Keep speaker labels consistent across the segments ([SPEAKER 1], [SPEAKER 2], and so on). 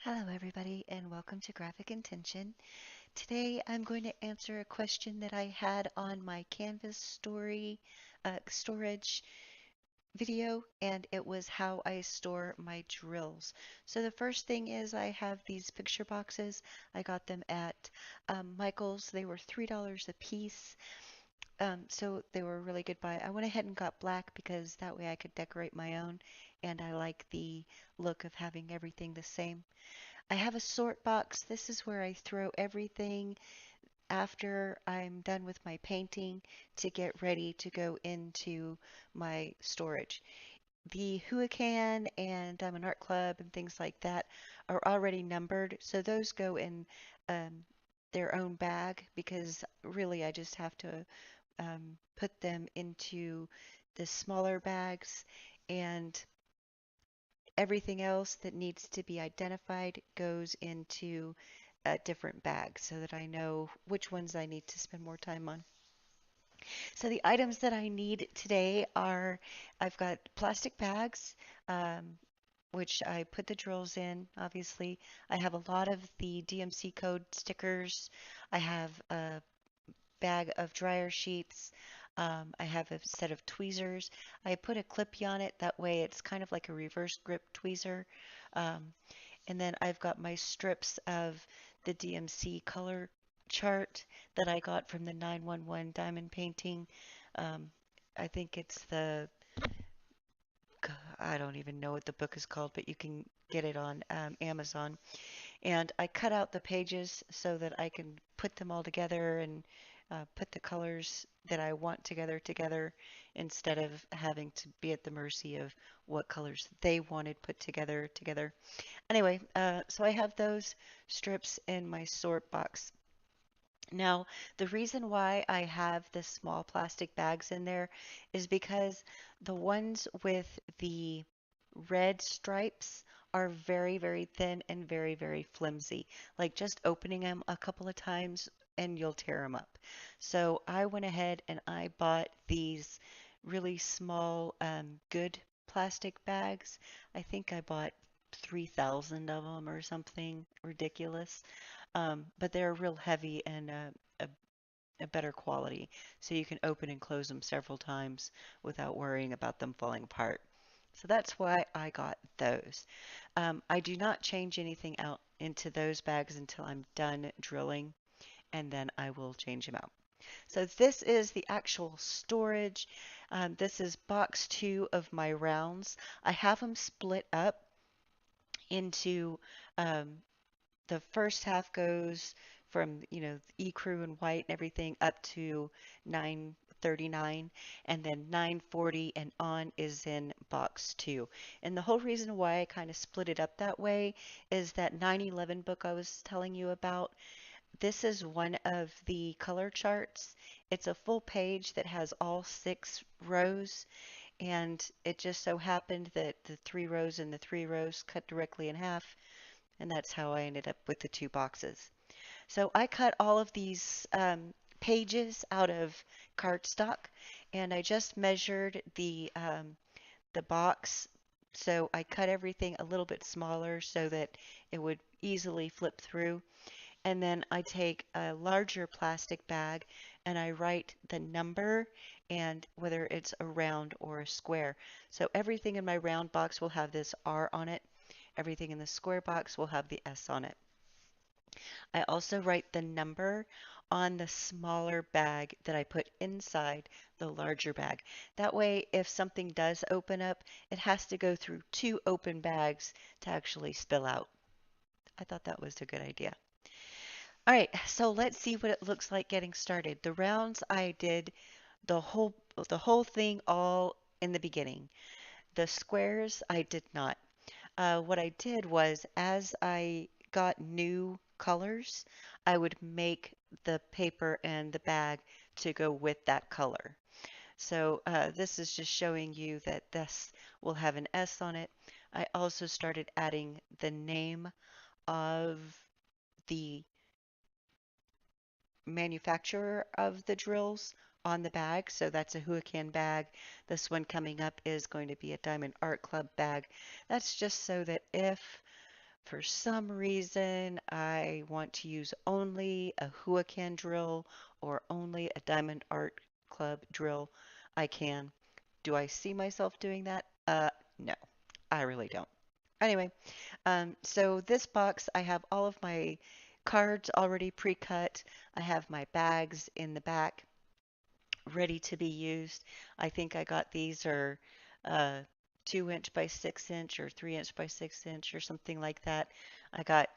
[SPEAKER 1] Hello, everybody, and welcome to Graphic Intention. Today, I'm going to answer a question that I had on my Canvas storage video, and it was how I store my drills. So the first thing is I have these picture boxes. I got them at Michael's. They were $3 a piece, so they were a really good buy. I went ahead and got black because that way I could decorate my own, and I like the look of having everything the same. I have a sort box. This is where I throw everything after I'm done with my painting to get ready to go into my storage. The Huracan and Diamond Art Club and things like that are already numbered, so those go in um, their own bag because really I just have to put them into the smaller bags, and everything else that needs to be identified goes into a different bag so that I know which ones I need to spend more time on. So the items that I need today are I've got plastic bags, um, which I put the drills in, obviously. I have a lot of the DMC code stickers. I have a bag of dryer sheets. I have a set of tweezers. I put a clippy on it. That way it's kind of like a reverse grip tweezer. Um, and then I've got my strips of the DMC color chart that I got from the 911 diamond painting. Um, I think it's I don't even know what the book is called, but you can get it on Amazon. And I cut out the pages so that I can put them all together and put the colors that I want together instead of having to be at the mercy of what colors they wanted put together. Anyway, so I have those strips in my sort box. Now, the reason why I have the small plastic bags in there is because the ones with the red stripes are very thin and very flimsy. Like just opening them a couple of times and you'll tear them up. So I went ahead and I bought these really small, good plastic bags. I think I bought 3,000 of them or something ridiculous. But they're real heavy and a, a better quality, so you can open and close them several times without worrying about them falling apart. So that's why I got those. I do not change anything out into those bags until I'm done drilling, and then I will change them out. So this is the actual storage. This is box 2 of my rounds. I have them split up into um, the first half goes from, E-Crew and white and everything up to 939, and then 940 and on is in box 2. And the whole reason why I kind of split it up that way is that 911 book I was telling you about. This is one of the color charts. It's a full page that has all 6 rows, and it just so happened that the 3 rows and the 3 rows cut directly in half, and that's how I ended up with the 2 boxes. So I cut all of these pages out of cardstock, and I just measured the box. So I cut everything a little bit smaller so that it would easily flip through. And then I take a larger plastic bag and I write the number and whether it's a round or a square. So everything in my round box will have this R on it. Everything in the square box will have the S on it. I also write the number on the smaller bag that I put inside the larger bag. That way, if something does open up, it has to go through 2 open bags to actually spill out. I thought that was a good idea. All right, so let's see what it looks like getting started. The rounds I did the whole thing all in the beginning. The squares I did not. What I did was, as I got new colors, I would make the paper and the bag to go with that color. So this is just showing you that this will have an S on it. I also started adding the name of the manufacturer of the drills on the bag. So that's a Huracan bag. This one coming up is going to be a Diamond Art Club bag. That's just so that if for some reason I want to use only a Huacan drill or only a Diamond Art Club drill, I can. Do I see myself doing that? No, I really don't. Anyway, so this box, I have all of my cards already pre-cut. I have my bags in the back ready to be used. I think I got these are uh, 2 inch by 6 inch or 3 inch by 6 inch or something like that. I got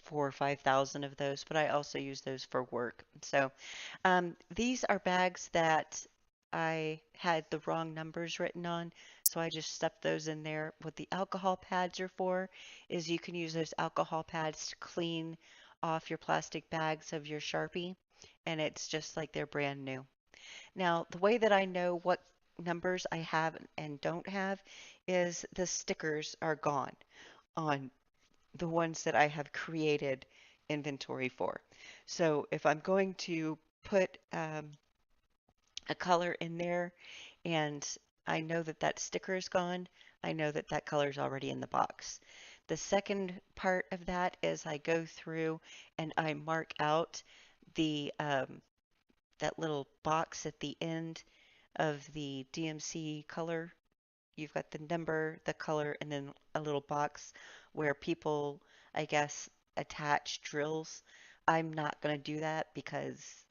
[SPEAKER 1] 4 or 5 thousand of those, but I also use those for work. So these are bags that I had the wrong numbers written on, so I just stuffed those in there. What the alcohol pads are for is you can use those alcohol pads to clean off your plastic bags of your Sharpie, and it's just like they're brand new. Now, the way that I know what numbers I have and don't have is the stickers are gone on the ones that I have created inventory for. So if I'm going to put a color in there and I know that that sticker is gone, I know that that color is already in the box. The second part of that is I go through and I mark out the that little box at the end of the DMC color. You've got the number, the color, and then a little box where people, I guess, attach drills. I'm not going to do that because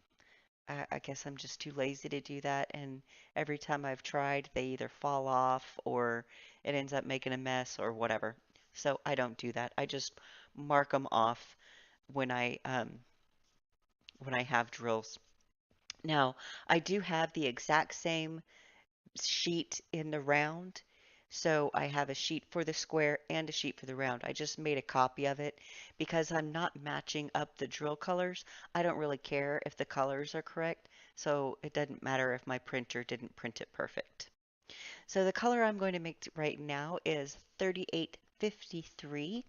[SPEAKER 1] I guess I'm just too lazy to do that. And every time I've tried, they either fall off or it ends up making a mess or whatever. So I don't do that. I just mark them off when I have drills. Now, I do have the exact same sheet in the round. So I have a sheet for the square and a sheet for the round. I just made a copy of it because I'm not matching up the drill colors. I don't really care if the colors are correct, so it doesn't matter if my printer didn't print it perfect. So the color I'm going to make right now is 3853.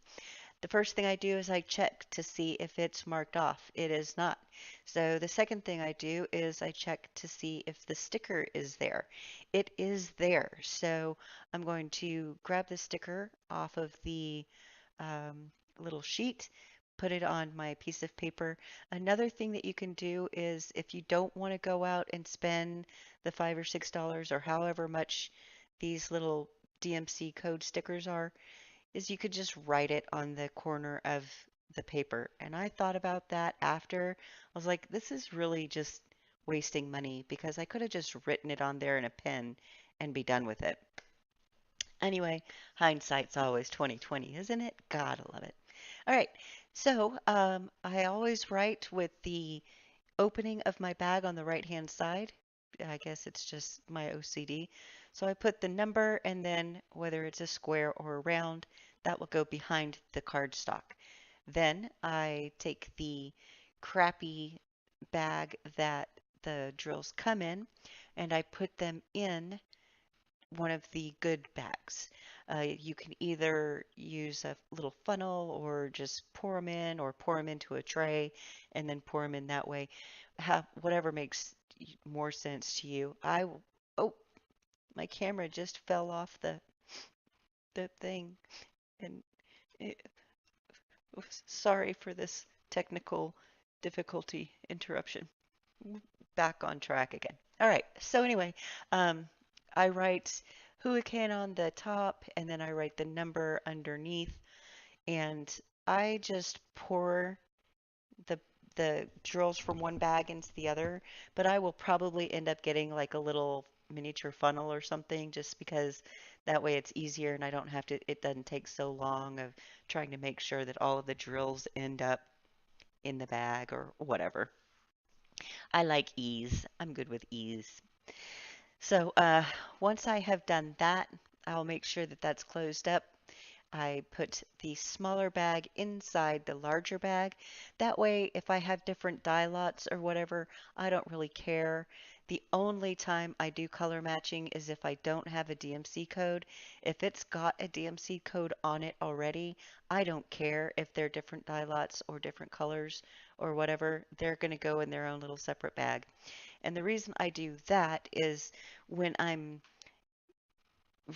[SPEAKER 1] The first thing I do is I check to see if it's marked off. It is not. So the second thing I do is I check to see if the sticker is there. It is there. So I'm going to grab the sticker off of the little sheet, put it on my piece of paper. Another thing that you can do is if you don't want to go out and spend the $5 or $6 or however much these little DMC code stickers are, is you could just write it on the corner of the paper. And I thought about that after. I was like, this is really just wasting money because I could have just written it on there in a pen and be done with it. Anyway, hindsight's always 2020, isn't it? Gotta love it. All right. So I always write with the opening of my bag on the right hand side. I guess it's just my OCD. So I put the number and then whether it's a square or a round, that will go behind the cardstock. Then I take the crappy bag that the drills come in and I put them in one of the good bags. You can either use a little funnel or just pour them in or pour them into a tray and then pour them in that way. Whatever makes more sense to you. Oh, my camera just fell off the thing and it, sorry for this technical difficulty interruption. Back on track again. All right. So anyway, um, I write Hurricane on the top, and then I write the number underneath, and I just pour the the drills from one bag into the other. But I will probably end up getting like a little miniature funnel or something, just because that way it's easier and I don't have to. It doesn't take so long of trying to make sure that all of the drills end up in the bag or whatever. I like ease. I'm good with ease. So once I have done that, I'll make sure that that's closed up. I put the smaller bag inside the larger bag. That way, if I have different dye lots or whatever, I don't really care. The only time I do color matching is if I don't have a DMC code. If it's got a DMC code on it already, I don't care if they're different dye lots or different colors or whatever. They're going to go in their own little separate bag. And the reason I do that is when I'm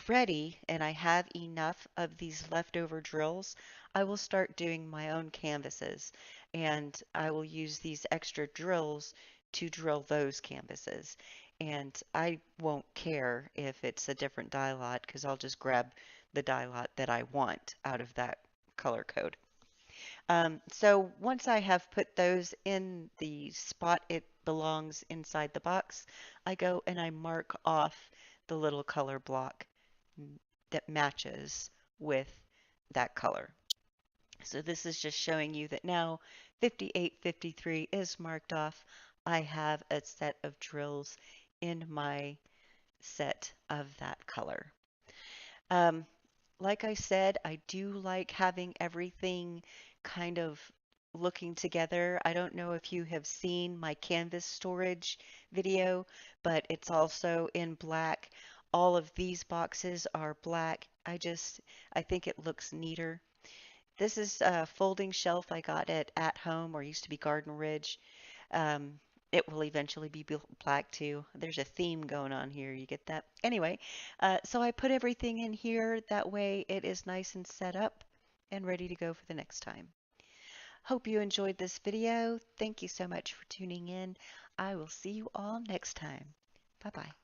[SPEAKER 1] ready and I have enough of these leftover drills, I will start doing my own canvases and I will use these extra drills to drill those canvases. And I won't care if it's a different dye lot because I'll just grab the dye lot that I want out of that color code. So once I have put those in the spot it belongs inside the box, I go and I mark off the little color block that matches with that color. So this is just showing you that now 5853 is marked off. I have a set of drills in my set of that color. Um, like I said, I do like having everything kind of looking together. I don't know if you have seen my canvas storage video, but it's also in black. All of these boxes are black. I think it looks neater. This is a folding shelf I got at home, or used to be Garden Ridge. Um, it will eventually be black too. There's a theme going on here. You get that? Anyway, so I put everything in here. That way it is nice and set up and ready to go for the next time. Hope you enjoyed this video. Thank you so much for tuning in. I will see you all next time. Bye bye.